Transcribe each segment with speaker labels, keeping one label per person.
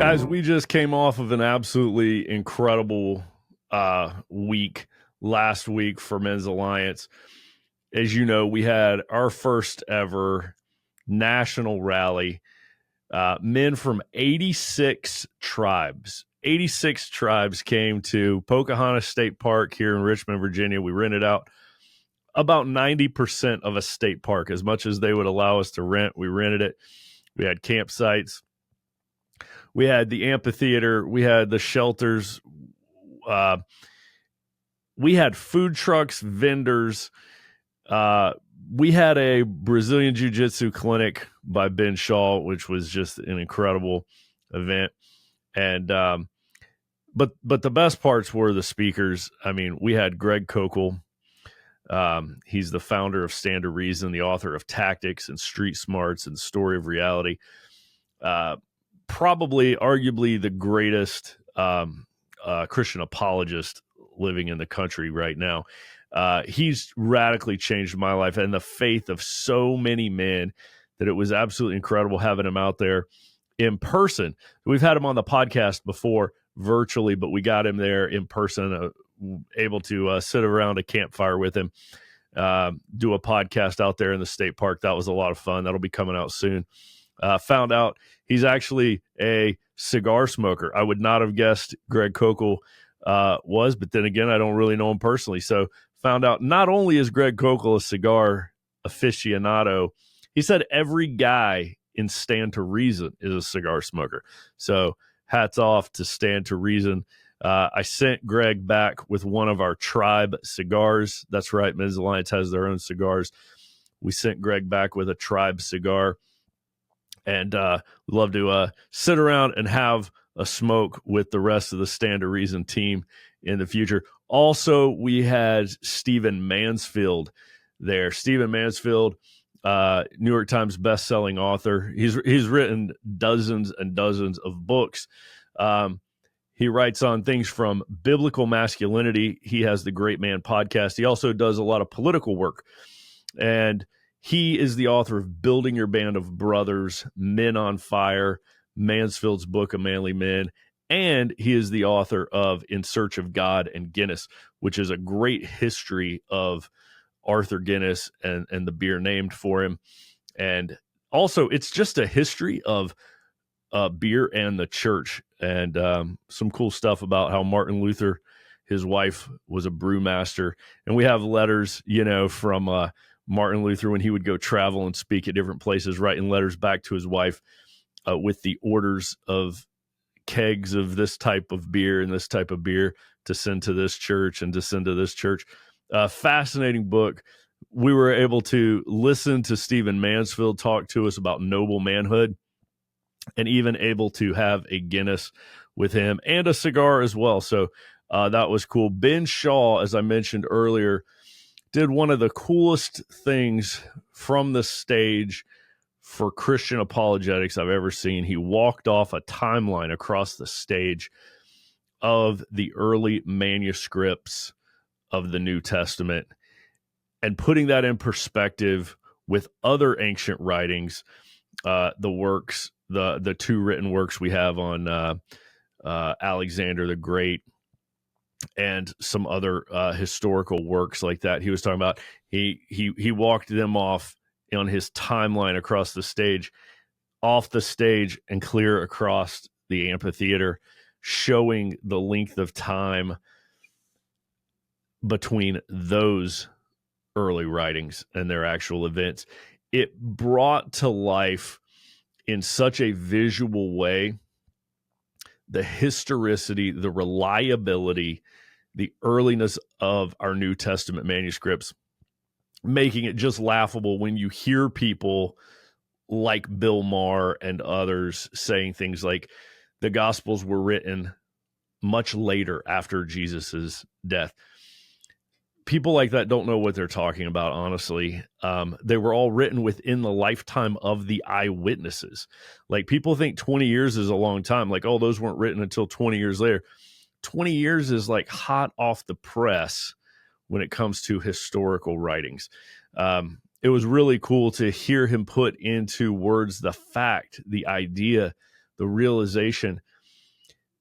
Speaker 1: Guys, we just came off of an absolutely incredible week last week for Men's Alliance. As you know, we had our first ever national rally. Men from 86 tribes. 86 tribes came to Pocahontas State Park here in Richmond, Virginia. We rented out about 90% of a state park, as much as they would allow us to rent. We rented it. We had campsites. We had the amphitheater. We had the shelters. We had food trucks, vendors. We had a Brazilian Jiu-Jitsu clinic by Ben Shaw, which was just an incredible event. And but the best parts were the speakers. I mean, we had Greg Koukl. He's the founder of Stand to Reason, the author of Tactics and Street Smarts and Story of Reality. Probably, arguably, the greatest Christian apologist living in the country right now. He's radically changed my life and the faith of so many men that it was absolutely incredible having him out there in person. We've had him on the podcast before virtually, but we got him there in person, able to sit around a campfire with him, do a podcast out there in the state park. That was a lot of fun. That'll be coming out soon. Found out he's actually a cigar smoker. I would not have guessed Greg Koukl was, but then again, I don't really know him personally. So found out not only is Greg Koukl a cigar aficionado, he said every guy in Stand to Reason is a cigar smoker. So hats off to Stand to Reason. I sent Greg back with one of our tribe cigars. That's right. Men's Alliance has their own cigars. We sent Greg back with a tribe cigar. And love to sit around and have a smoke with the rest of the Stand to Reason team in the future. Also, we had Stephen Mansfield there. Stephen Mansfield, New York Times best-selling author. He's written dozens and dozens of books. He writes on things from biblical masculinity. He has the Great Man podcast. He also does a lot of political work. And he is the author of Building Your Band of Brothers, Men on Fire, Mansfield's Book of Manly Men, and he is the author of In Search of God and Guinness, which is a great history of Arthur Guinness and the beer named for him. And also, it's just a history of beer and the church, and some cool stuff about how Martin Luther, his wife, was a brewmaster. And we have letters, from Martin Luther when he would go travel and speak at different places, writing letters back to his wife with the orders of kegs of this type of beer and this type of beer to send to this church and to send to this church. Fascinating book. We were able to listen to Stephen Mansfield talk to us about noble manhood, and even able to have a Guinness with him and a cigar as well. So that was cool. Ben Shaw, as I mentioned earlier, did one of the coolest things from the stage for Christian apologetics I've ever seen. He walked off a timeline across the stage of the early manuscripts of the New Testament and putting that in perspective with other ancient writings, the works, the two written works we have on Alexander the Great, and some other historical works like that. He was talking about, he walked them off on his timeline across the stage, off the stage and clear across the amphitheater, showing the length of time between those early writings and their actual events. It brought to life in such a visual way the historicity, the reliability, the earliness of our New Testament manuscripts, making it just laughable when you hear people like Bill Maher and others saying things like the Gospels were written much later after Jesus's death. People like that don't know what they're talking about, honestly. They were all written within the lifetime of the eyewitnesses. Like, people think 20 years is a long time. Like, oh, those weren't written until 20 years later. 20 years is like hot off the press when it comes to historical writings. It was really cool to hear him put into words the fact, the idea, the realization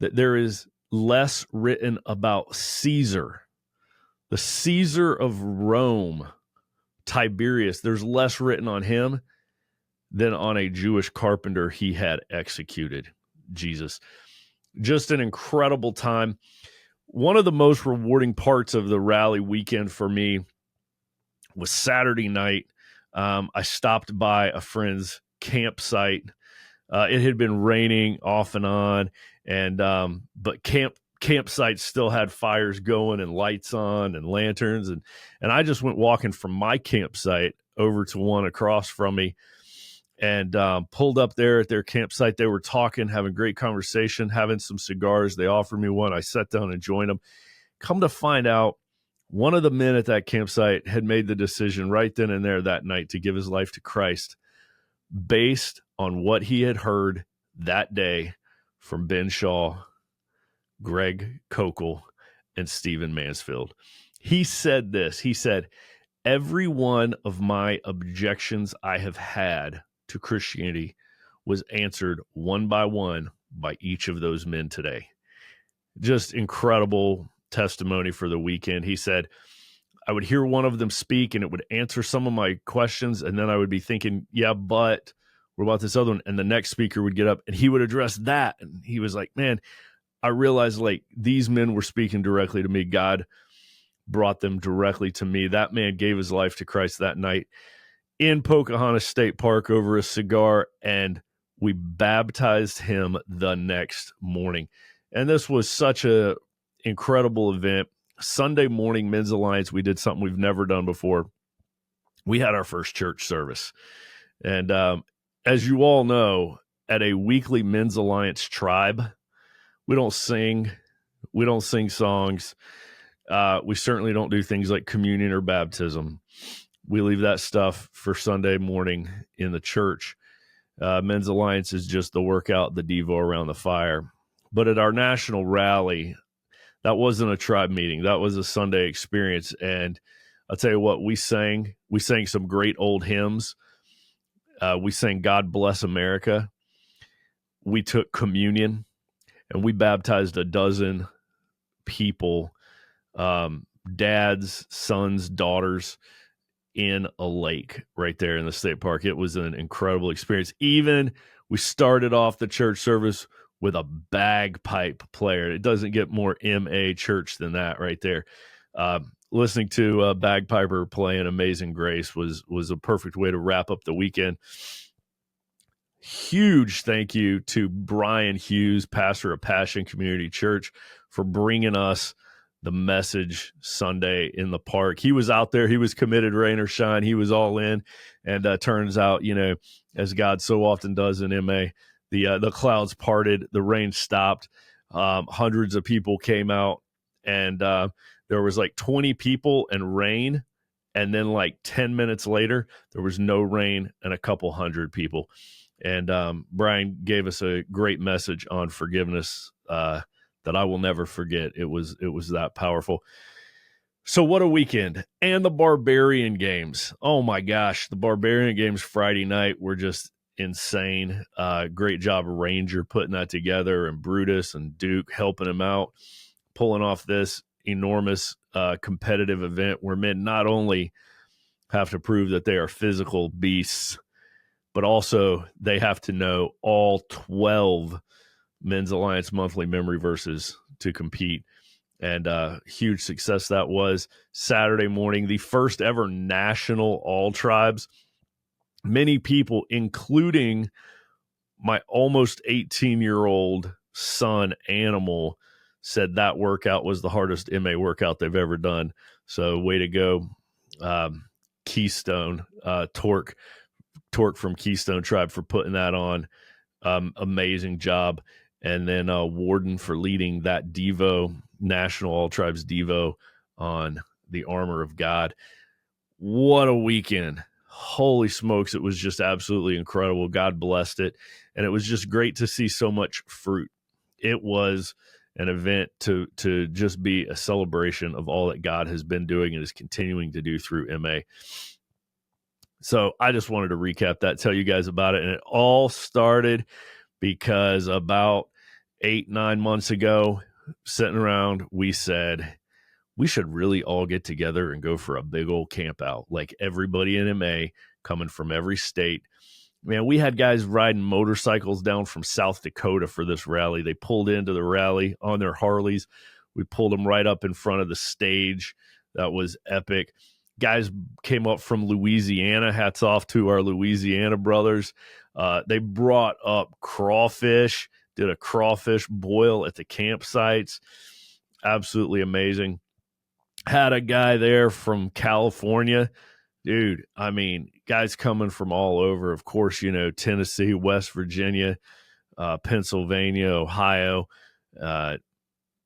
Speaker 1: that there is less written about Caesar, the Caesar of Rome, Tiberius. There's less written on him than on a Jewish carpenter he had executed, Jesus. Just an incredible time. One of the most rewarding parts of the rally weekend for me was Saturday night. I stopped by a friend's campsite. It had been raining off and on, and but campsites still had fires going and lights on and lanterns, and I just went walking from my campsite over to one across from me, and pulled up there at their campsite. They were talking, having great conversation, having some cigars. They offered me one. I sat down and joined them. Come to find out, one of the men at that campsite had made the decision right then and there that night to give his life to Christ based on what he had heard that day from Ben Shaw, Greg Koukl, and Stephen Mansfield. He said this. He said, every one of my objections I have had to Christianity was answered one by each of those men today. Just incredible testimony for the weekend. He said, I would hear one of them speak and it would answer some of my questions. And then I would be thinking, yeah, but what about this other one? And the next speaker would get up and he would address that. And he was like, man, I realized like these men were speaking directly to me. God brought them directly to me. That man gave his life to Christ that night in Pocahontas State Park over a cigar, and we baptized him the next morning. And this was such a incredible event. Sunday morning, Men's Alliance, we did something we've never done before. We had our first church service. And as you all know, at a weekly Men's Alliance tribe, we don't sing songs. We certainly don't do things like communion or baptism. We leave that stuff for Sunday morning in the church. Men's Alliance is just the workout, the Devo around the fire. But at our national rally, that wasn't a tribe meeting. That was a Sunday experience. And I'll tell you what, we sang some great old hymns. We sang God Bless America. We took communion, and we baptized a dozen people, dads, sons, daughters, in a lake right there in the state park. It was an incredible experience. Even we started off the church service with a bagpipe player. It doesn't get more MA church than that right there. Listening to a bagpiper playing Amazing Grace was a perfect way to wrap up the weekend. Huge thank you to Brian Hughes, pastor of Passion Community Church, for bringing us the message Sunday in the park. He was out there. He was committed, rain or shine. He was all in. And turns out, as God so often does in MA, the clouds parted, the rain stopped. Hundreds of people came out, and there was like 20 people and rain. And then like 10 minutes later, there was no rain and a couple hundred people. And Brian gave us a great message on forgiveness that I will never forget. It was that powerful. So what a weekend. And the Barbarian Games. Oh my gosh, the Barbarian Games Friday night were just insane. Great job, Ranger, putting that together, and Brutus and Duke helping him out, pulling off this enormous competitive event where men not only have to prove that they are physical beasts, but also they have to know all 12 Men's Alliance monthly memory verses to compete. And huge success that was. Saturday morning, the first ever national all tribes. Many people, including my almost 18-year-old son, Animal, said that workout was the hardest MA workout they've ever done. So way to go, Keystone, Torque from Keystone Tribe for putting that on. Amazing job. And then Warden for leading that Devo, National All Tribes Devo, on the Armor of God. What a weekend. Holy smokes, it was just absolutely incredible. God blessed it. And it was just great to see so much fruit. It was an event to just be a celebration of all that God has been doing and is continuing to do through MA. So I just wanted to recap that, tell you guys about it. And it all started because about 8-9 months ago, sitting around, we said, we should really all get together and go for a big old camp out. Like everybody in MA coming from every state. Man, we had guys riding motorcycles down from South Dakota for this rally. They pulled into the rally on their Harleys. We pulled them right up in front of the stage. That was epic. Guys came up from Louisiana. Hats off to our Louisiana brothers. They brought up crawfish, did a crawfish boil at the campsites. Absolutely amazing. Had a guy there from California. Dude, I mean, guys coming from all over. Of course, you know, Tennessee, West Virginia, Pennsylvania, Ohio,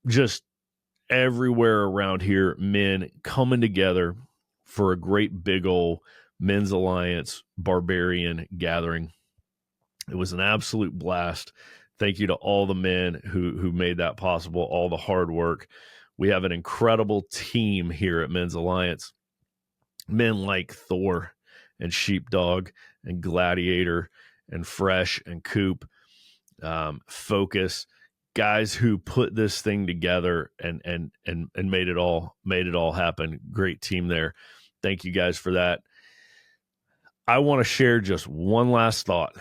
Speaker 1: just everywhere around here, men coming together for a great big old Men's Alliance Barbarian gathering. It was an absolute blast. Thank you to all the men who made that possible, all the hard work. We have an incredible team here at Men's Alliance. Men like Thor and Sheepdog and Gladiator and Fresh and Coop, Focus, guys who put this thing together and made it all happen. Great team there. Thank you guys for that. I want to share just one last thought.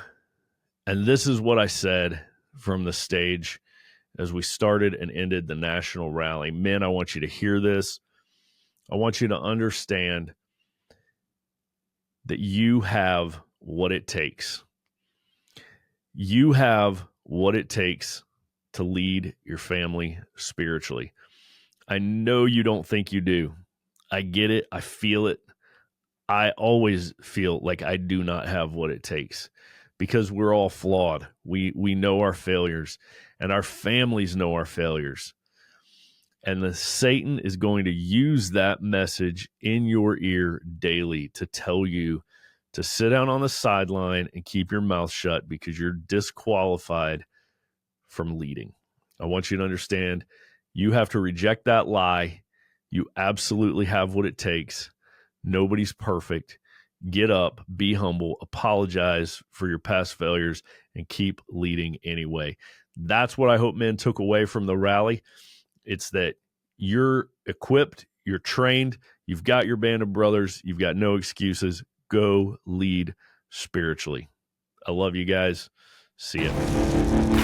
Speaker 1: And this is what I said from the stage as we started and ended the national rally. Men, I want you to hear this. I want you to understand that you have what it takes. You have what it takes to lead your family spiritually. I know you don't think you do. I get it. I feel it. I always feel like I do not have what it takes because we're all flawed. We know our failures, and our families know our failures. And Satan is going to use that message in your ear daily to tell you to sit down on the sideline and keep your mouth shut because you're disqualified from leading. I want you to understand you have to reject that lie. You absolutely have what it takes. Nobody's perfect. Get up, be humble, apologize for your past failures, and keep leading anyway. That's what I hope men took away from the rally. It's that you're equipped, you're trained, you've got your band of brothers, you've got no excuses. Go lead spiritually. I love you guys. See ya.